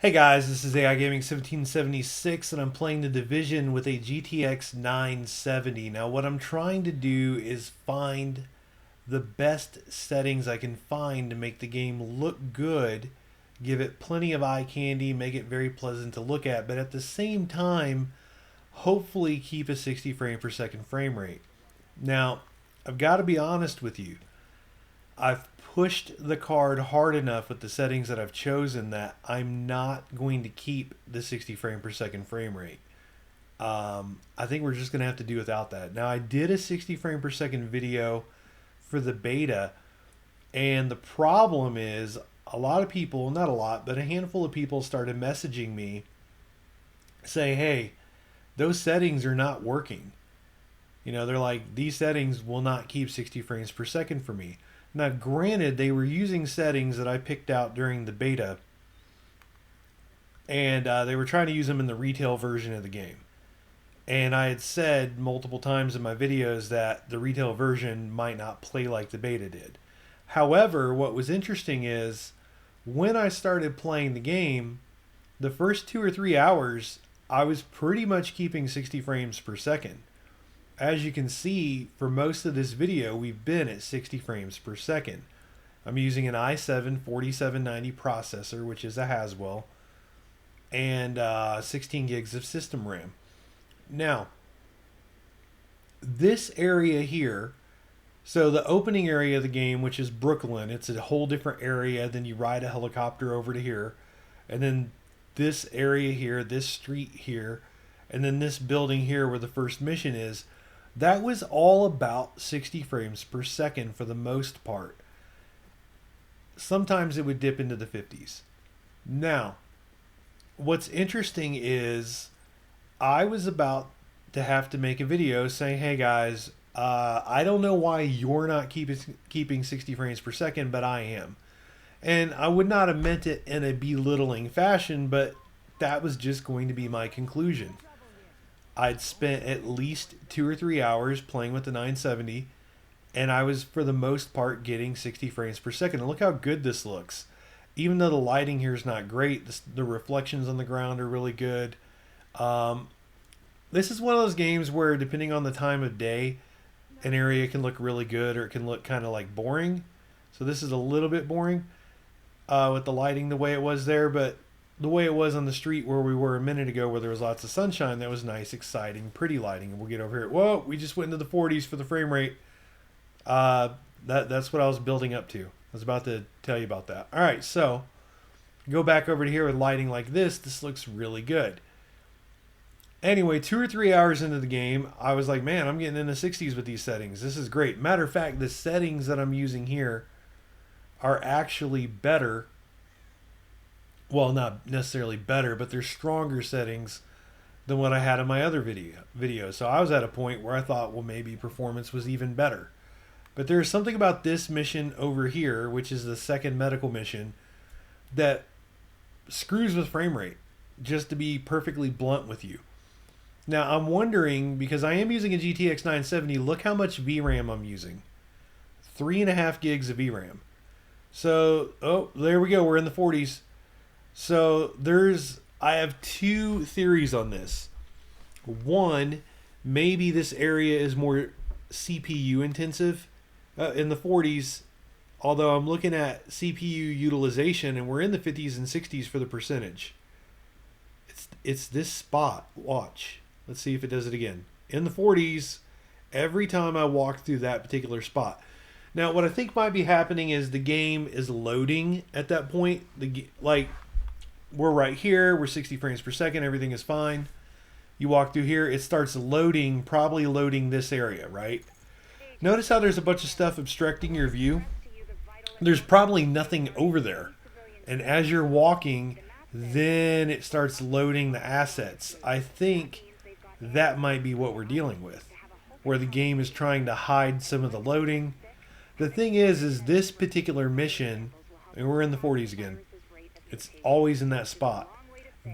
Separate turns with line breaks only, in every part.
Hey guys, this is AI Gaming 1776 and I'm playing the Division with a GTX 970. Now what I'm trying to do is find the best settings I can find to make the game look good, give it plenty of eye candy, make it very pleasant to look at, but at the same time, hopefully keep a 60 frame per second frame rate. Now, I've got to be honest with you. I've pushed the card hard enough with the settings that I've chosen that I'm not going to keep the 60 frame per second frame rate. I think we're just going to have to do without that. Now, I did a 60 frame per second video for the beta, and the problem is a lot of people, not a lot, but a handful of people started messaging me saying, hey, those settings are not working. You know, they're like, these settings will not keep 60 frames per second for me. Now, granted, they were using settings that I picked out during the beta, and they were trying to use them in the retail version of the game. And I had said multiple times in my videos that the retail version might not play like the beta did. However, what was interesting is when I started playing the game, the first 2 or 3 hours, I was pretty much keeping 60 frames per second. As you can see, for most of this video, we've been at 60 frames per second. I'm using an i7 4790 processor, which is a Haswell, and 16 gigs of system RAM. Now, this area here, so the opening area of the game, which is Brooklyn, it's a whole different area. Then you ride a helicopter over to here, and then this area here, this street here, and then this building here where the first mission is. That was all about 60 frames per second for the most part. Sometimes it would dip into the 50s. Now, what's interesting is I was about to have to make a video saying, hey guys, I don't know why you're not keeping 60 frames per second, but I am. And I would not have meant it in a belittling fashion, but that was just going to be my conclusion. I'd spent at least 2 or 3 hours playing with the 970, and I was, for the most part, getting 60 frames per second. And look how good this looks. Even though the lighting here is not great, the reflections on the ground are really good. This is one of those games where, depending on the time of day, an area can look really good or it can look kind of like boring. So this is a little bit boring with the lighting the way it was there, but the way it was on the street where we were a minute ago, where there was lots of sunshine, that was nice, exciting, pretty lighting. And we'll get over here. Whoa, we just went into the 40s for the frame rate. That's what I was building up to. I was about to tell you about that. All right, so go back over to here with lighting like this. This looks really good. Anyway, 2 or 3 hours into the game, I was like, man, I'm getting in the 60s with these settings. This is great. Matter of fact, the settings that I'm using here are actually better. Well, not necessarily better, but they're stronger settings than what I had in my other video. So I was at a point where I thought, well, maybe performance was even better. But there's something about this mission over here, which is the second medical mission, that screws with frame rate, just to be perfectly blunt with you. Now, I'm wondering, because I am using a GTX 970, look how much VRAM I'm using. 3.5 gigs of VRAM. So, oh, there we go. We're in the 40s. So I have 2 theories on this. One, maybe this area is more CPU intensive in the 40s, although I'm looking at CPU utilization and we're in the 50s and 60s for the percentage. It's this spot. Watch. Let's see if it does it again. In the 40s, every time I walk through that particular spot. Now, what I think might be happening is the game is loading at that point. We're right here, we're 60 frames per second, everything is fine. You walk through here, it starts loading, probably loading this area, right? Notice how there's a bunch of stuff obstructing your view? There's probably nothing over there. And as you're walking, then it starts loading the assets. I think that might be what we're dealing with, where the game is trying to hide some of the loading. The thing is this particular mission, and we're in the 40s again, it's always in that spot.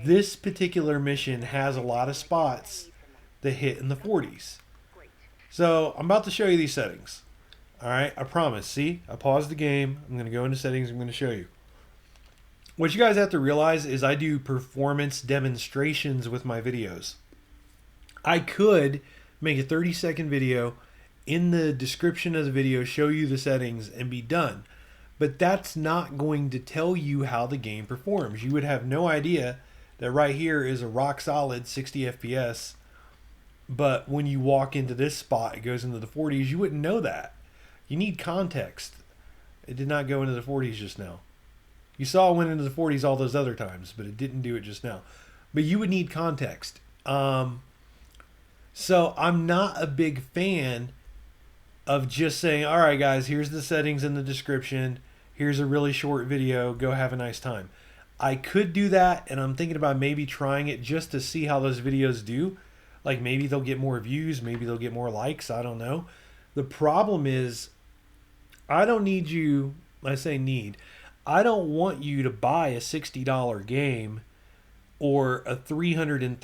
This particular mission has a lot of spots that hit in the 40s. So I'm about to show you these settings. All right, I promise. See, I paused the game. I'm going to go into settings. I'm going to show you. What you guys have to realize is I do performance demonstrations with my videos. I could make a 30-second video, in the description of the video show you the settings and be done. But that's not going to tell you how the game performs. You would have no idea that right here is a rock solid 60 FPS. But when you walk into this spot, it goes into the 40s. You wouldn't know that. You need context. It did not go into the 40s just now. You saw it went into the 40s all those other times, but it didn't do it just now. But you would need context. So I'm not a big fan of just saying, all right, guys, here's the settings in the description. Here's a really short video. Go have a nice time. I could do that, and I'm thinking about maybe trying it just to see how those videos do. Like maybe they'll get more views. Maybe they'll get more likes. I don't know. The problem is I don't need you. I say need. I don't want you to buy a $60 game or a $330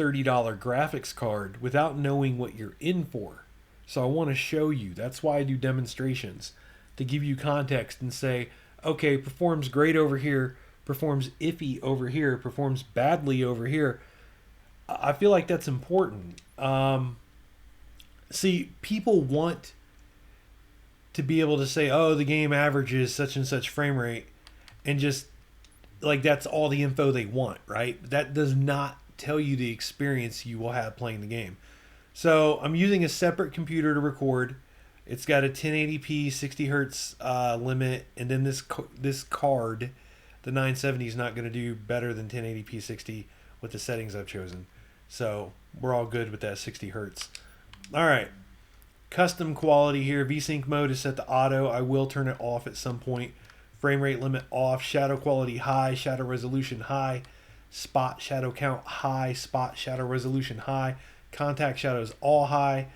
graphics card without knowing what you're in for. So I want to show you. That's why I do demonstrations, to give you context and say, okay, performs great over here, performs iffy over here, performs badly over here. I feel like that's important. See, people want to be able to say, oh, the game averages such and such frame rate, and just like that's all the info they want, right? That does not tell you the experience you will have playing the game. So I'm using a separate computer to record. It's got a 1080p 60 hertz limit, and then this card, the 970, is not going to do better than 1080p 60 with the settings I've chosen. So we're all good with that 60 hertz. All right, custom quality here. VSync mode is set to auto. I will turn it off at some point. Frame rate limit off. Shadow quality high. Shadow resolution high. Spot shadow count high. Spot shadow resolution high. Contact shadows all high.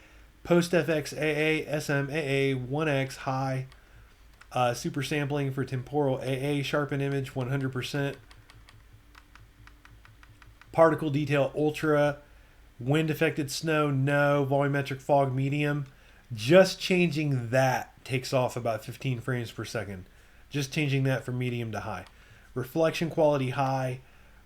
Post FX AA, SMAA 1X high. Super sampling for temporal AA. Sharpen image 100%. Particle detail ultra. Wind affected snow no. Volumetric fog medium. Just changing that takes off about 15 frames per second. Just changing that from medium to high. Reflection quality high.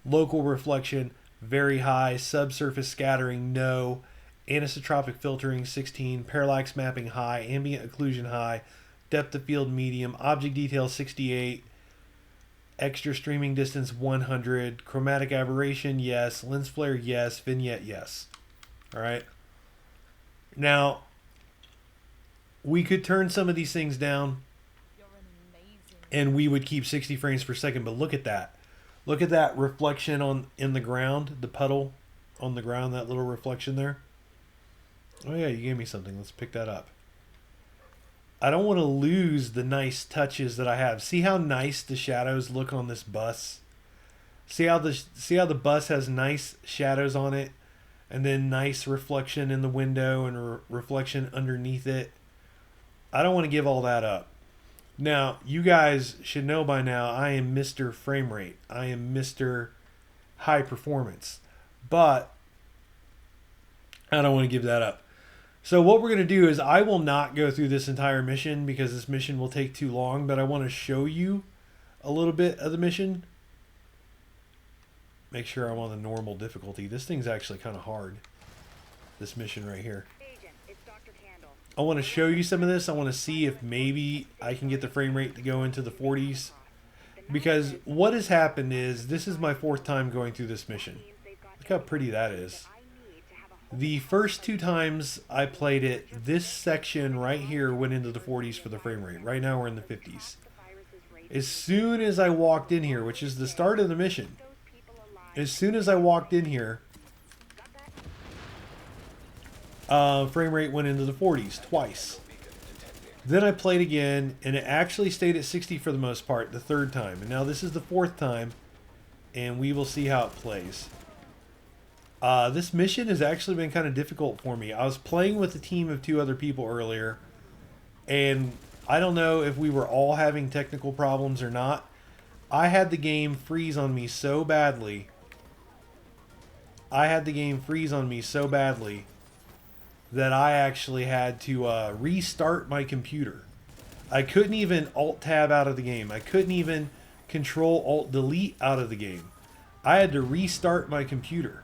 Local reflection very high. Subsurface scattering no. Anisotropic filtering 16. Parallax mapping high. Ambient occlusion high. Depth of field medium. Object detail 68. Extra streaming distance 100. Chromatic aberration yes. Lens flare yes. Vignette yes. Alright. Now, we could turn some of these things down and we would keep 60 frames per second, but look at that. Look at that reflection in the ground, the puddle on the ground, that little reflection there. Oh yeah, you gave me something. Let's pick that up. I don't want to lose the nice touches that I have. See how nice the shadows look on this bus? See how the bus has nice shadows on it, and then nice reflection in the window and reflection underneath it. I don't want to give all that up. Now, you guys should know by now I am Mr. Frame Rate. I am Mr. High Performance. But I don't want to give that up. So what we're going to do is I will not go through this entire mission because this mission will take too long, but I want to show you a little bit of the mission. Make sure I'm on the normal difficulty. This thing's actually kind of hard, this mission right here. I want to show you some of this. I want to see if maybe I can get the frame rate to go into the 40s. Because what has happened is, this is my 4th time going through this mission. Look how pretty that is. The first 2 times I played it, this section right here went into the 40s for the frame rate. Right now we're in the 50s. As soon as I walked in here, which is the start of the mission, as soon as I walked in here, frame rate went into the 40s twice. Then I played again, and it actually stayed at 60 for the most part the 3rd time. And now this is the 4th time, and we will see how it plays. This mission has actually been kind of difficult for me. I was playing with a team of 2 other people earlier, and I don't know if we were all having technical problems or not. I had the game freeze on me so badly. That I actually had to restart my computer. I couldn't even Alt-Tab out of the game. I couldn't even Control Alt Delete out of the game. I had to restart my computer.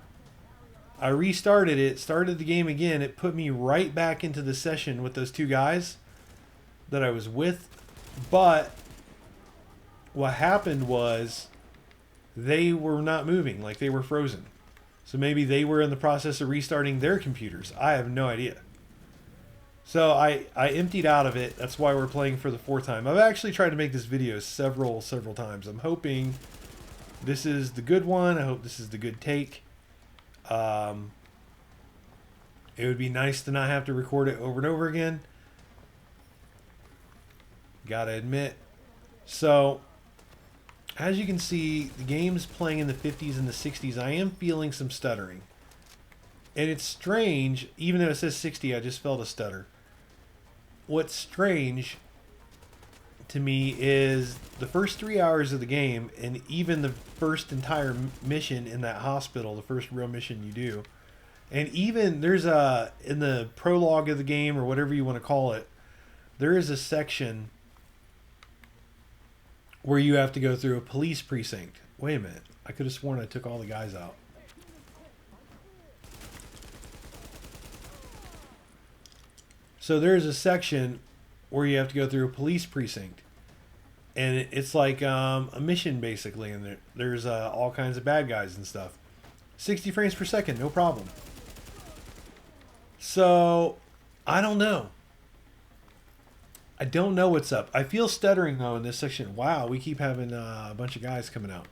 I restarted it, started the game again. It put me right back into the session with those two guys that I was with. But what happened was they were not moving, like they were frozen. So maybe they were in the process of restarting their computers. I have no idea. So I emptied out of it. That's why we're playing for the fourth time. I've actually tried to make this video several times. I'm hoping this is the good one. I hope this is the good take. It would be nice to not have to record it over and over again. Gotta admit. So, as you can see, the game's playing in the 50s and the 60s. I am feeling some stuttering. And it's strange, even though it says 60, I just felt a stutter. What's strange to me is the first 3 hours of the game, and even the first entire mission in that hospital, the first real mission you do, and even there's in the prologue of the game, or whatever you want to call it, there is a section where you have to go through a police precinct. Wait a minute, I could have sworn I took all the guys out. So there's a section where you have to go through a police precinct. And it's like a mission, basically. And there's all kinds of bad guys and stuff. 60 frames per second, no problem. So, I don't know. I don't know what's up. I feel stuttering, though, in this section. Wow, we keep having a bunch of guys coming out.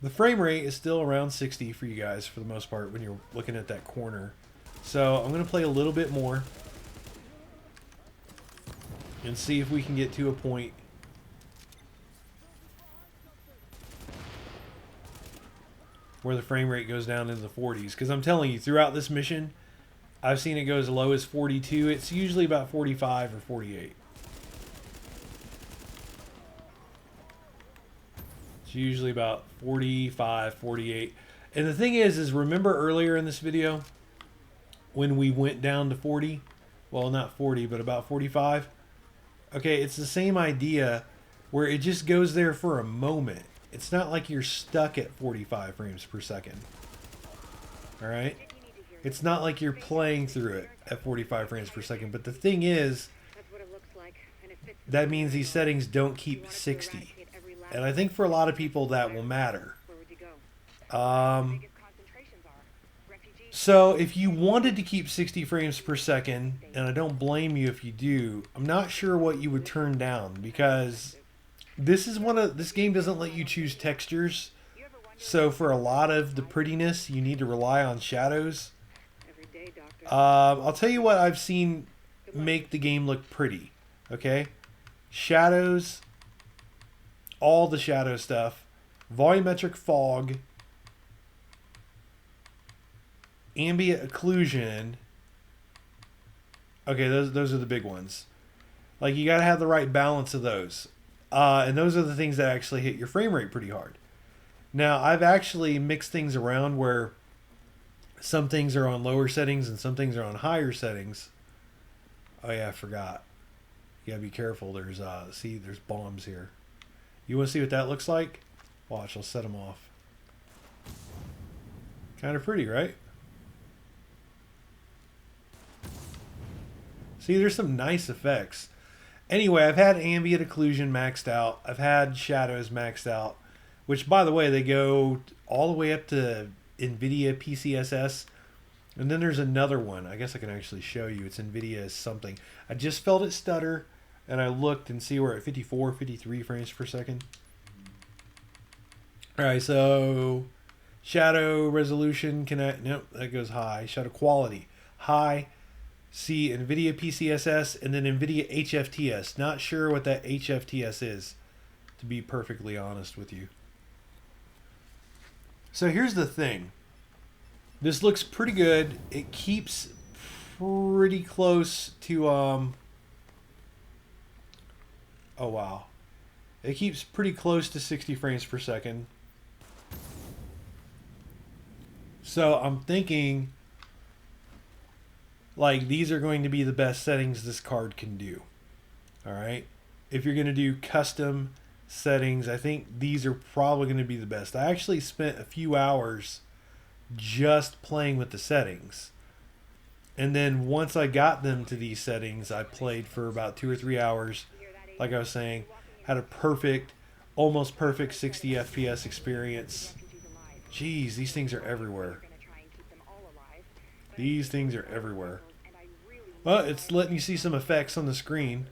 The frame rate is still around 60 for you guys, for the most part, when you're looking at that corner. So, I'm going to play a little bit more. And see if we can get to a point where the frame rate goes down into the 40s. Because I'm telling you, throughout this mission, I've seen it go as low as 42. It's usually about 45 or 48. It's usually about 45, 48. And the thing is remember earlier in this video when we went down to 40? Well, not 40, but about 45. Okay, it's the same idea where it just goes there for a moment. It's not like you're stuck at 45 frames per second. Alright? It's not like you're playing through it at 45 frames per second. But the thing is, that means these settings don't keep 60. And I think for a lot of people that will matter. So if you wanted to keep 60 frames per second, and I don't blame you if you do, I'm not sure what you would turn down, because this game doesn't let you choose textures. So for a lot of the prettiness, you need to rely on shadows. I'll tell you what I've seen make the game look pretty. Okay? Shadows, all the shadow stuff, volumetric fog, ambient occlusion. Okay, those are the big ones. Like, you gotta have the right balance of those. And those are the things that actually hit your frame rate pretty hard. Now, I've actually mixed things around where some things are on lower settings and some things are on higher settings. Oh yeah, I forgot. You gotta be careful. There's there's bombs here. You want to see what that looks like? Watch, I'll set them off. Kind of pretty, right? See, there's some nice effects. Anyway, I've had ambient occlusion maxed out. I've had shadows maxed out, which, by the way, they go all the way up to NVIDIA PCSS. And then there's another one. I guess I can actually show you. It's NVIDIA something. I just felt it stutter, and I looked and see we're at 54, 53 frames per second. All right, so shadow resolution, nope, that goes high. Shadow quality, high. See NVIDIA PCSS and then NVIDIA HFTS. Not sure what that HFTS is, to be perfectly honest with you. So here's the thing. This looks pretty good. It keeps pretty close to oh wow. It keeps pretty close to 60 frames per second. So I'm thinking, like, these are going to be the best settings this card can do. Alright? If you're going to do custom settings, I think these are probably going to be the best. I actually spent a few hours just playing with the settings. And then once I got them to these settings, I played for about 2 or 3 hours. Like I was saying, had a perfect, almost perfect 60 FPS experience. Jeez, these things are everywhere. These things are everywhere. Well, it's letting you see some effects on the screen.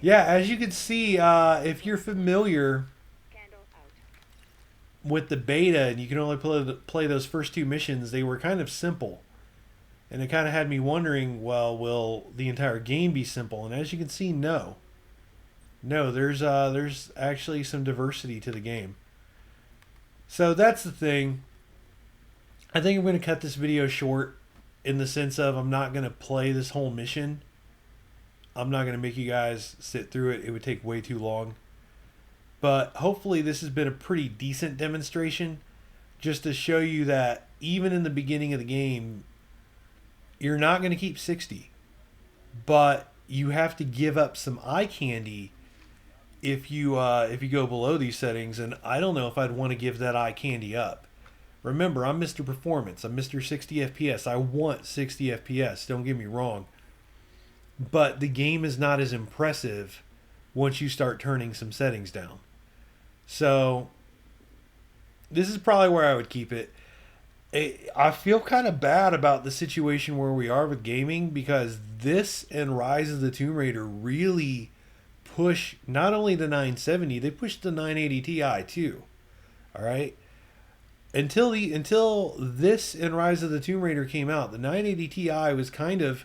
Yeah, as you can see, if you're familiar with the beta and you can only play those first 2 missions, they were kind of simple. And it kind of had me wondering, well, will the entire game be simple? And as you can see, no. No, there's actually some diversity to the game. So that's the thing. I think I'm going to cut this video short in the sense of I'm not going to play this whole mission. I'm not going to make you guys sit through it. It would take way too long. But hopefully this has been a pretty decent demonstration just to show you that even in the beginning of the game, you're not going to keep 60. But you have to give up some eye candy if you go below these settings. And I don't know if I'd want to give that eye candy up. Remember, I'm Mr. Performance. I'm Mr. 60 FPS. I want 60 FPS. Don't get me wrong. But the game is not as impressive once you start turning some settings down. So this is probably where I would keep it. I feel kind of bad about the situation where we are with gaming because this and Rise of the Tomb Raider really push not only the 970, they push the 980 Ti too. All right. Until this and Rise of the Tomb Raider came out, the 980 Ti was kind of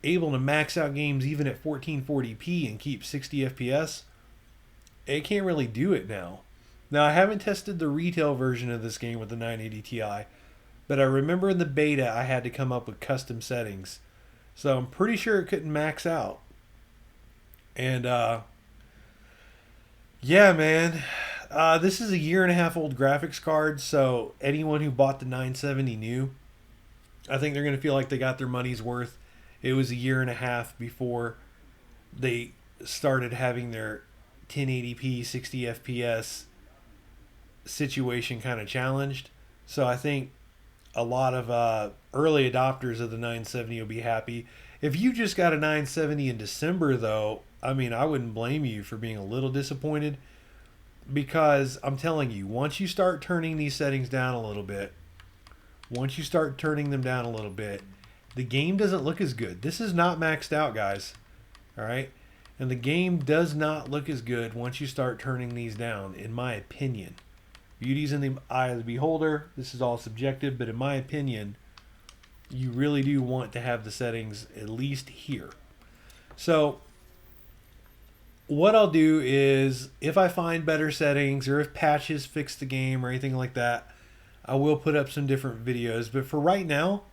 able to max out games even at 1440p and keep 60 FPS. It can't really do it now. Now, I haven't tested the retail version of this game with the 980 Ti, but I remember in the beta I had to come up with custom settings. So I'm pretty sure it couldn't max out. And yeah, man. This is a 1.5 year old graphics card, so anyone who bought the 970 new, I think they're going to feel like they got their money's worth. It was a 1.5 years before they started having their 1080p 60 FPS situation kind of challenged. So I think a lot of early adopters of the 970 will be happy. If you just got a 970 in December, though, I mean, I wouldn't blame you for being a little disappointed. Because I'm telling you, once you start turning these settings down a little bit, the game doesn't look as good. This is not maxed out, guys. All right? And the game does not look as good once you start turning these down, in my opinion. Beauty's in the eye of the beholder. This is all subjective, but in my opinion, you really do want to have the settings at least here. So what I'll do is, if I find better settings or if patches fix the game or anything like that, I will put up some different videos. But for right now,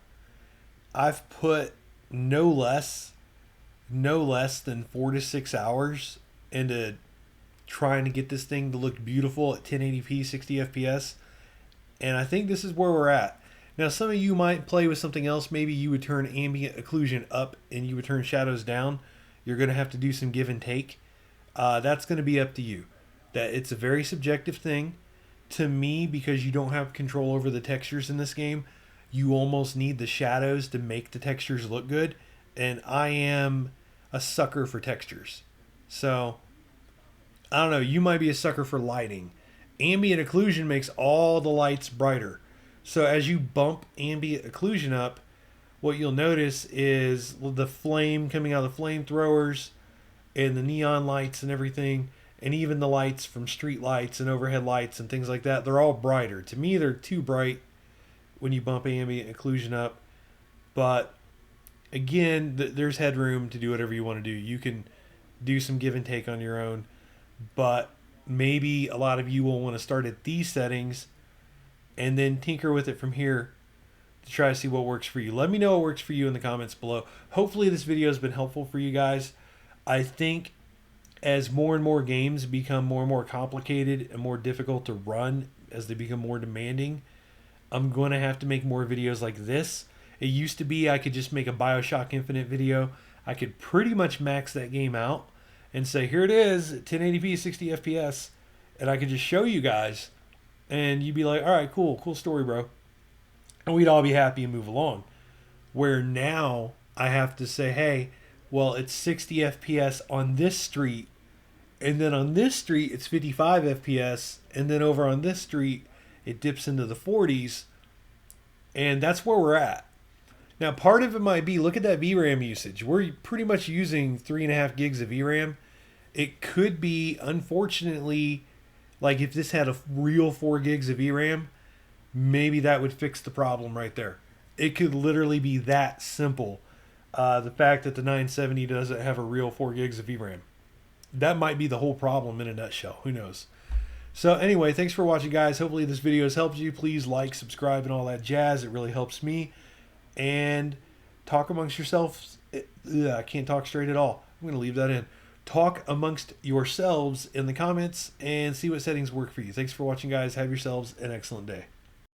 I've put no less than 4 to 6 hours into trying to get this thing to look beautiful at 1080p 60 FPS. And I think this is where we're at. Now, some of you might play with something else. Maybe you would turn ambient occlusion up and you would turn shadows down. You're going to have to do some give and take. That's going to be up to you. That it's a very subjective thing. To me, because you don't have control over the textures in this game, you almost need the shadows to make the textures look good. And I am a sucker for textures. So, I don't know. You might be a sucker for lighting. Ambient occlusion makes all the lights brighter. So as you bump ambient occlusion up, what you'll notice is the flame coming out of the flamethrowers and the neon lights and everything, and even the lights from street lights and overhead lights and things like that, they're all brighter. To me, they're too bright when you bump ambient occlusion up. But again, there's headroom to do whatever you want to do. You can do some give and take on your own, but maybe a lot of you will want to start at these settings and then tinker with it from here to try to see what works for you. Let me know what works for you in the comments below. Hopefully this video has been helpful for you guys. I think as more and more games become more and more complicated and more difficult to run, as they become more demanding, I'm going to have to make more videos like this. It used to be I could just make a BioShock Infinite video. I could pretty much max that game out, and say, here it is, 1080p, 60 FPS, and I could just show you guys, and you'd be like, all right, cool story, bro. And we'd all be happy and move along. Where now I have to say, hey, well, it's 60 FPS on this street, and then on this street it's 55 FPS, and then over on this street it dips into the 40s, and that's where we're at. Now, part of it might be, look at that VRAM usage. We're pretty much using 3.5 gigs of VRAM. It could be, unfortunately, like if this had a real 4 gigs of VRAM, maybe that would fix the problem right there. It could literally be that simple. The fact that the 970 doesn't have a real 4 gigs of VRAM. That might be the whole problem in a nutshell. Who knows? So anyway, thanks for watching, guys. Hopefully this video has helped you. Please like, subscribe, and all that jazz. It really helps me. And talk amongst yourselves. I can't talk straight at all. I'm going to leave that in. Talk amongst yourselves in the comments and see what settings work for you. Thanks for watching, guys. Have yourselves an excellent day.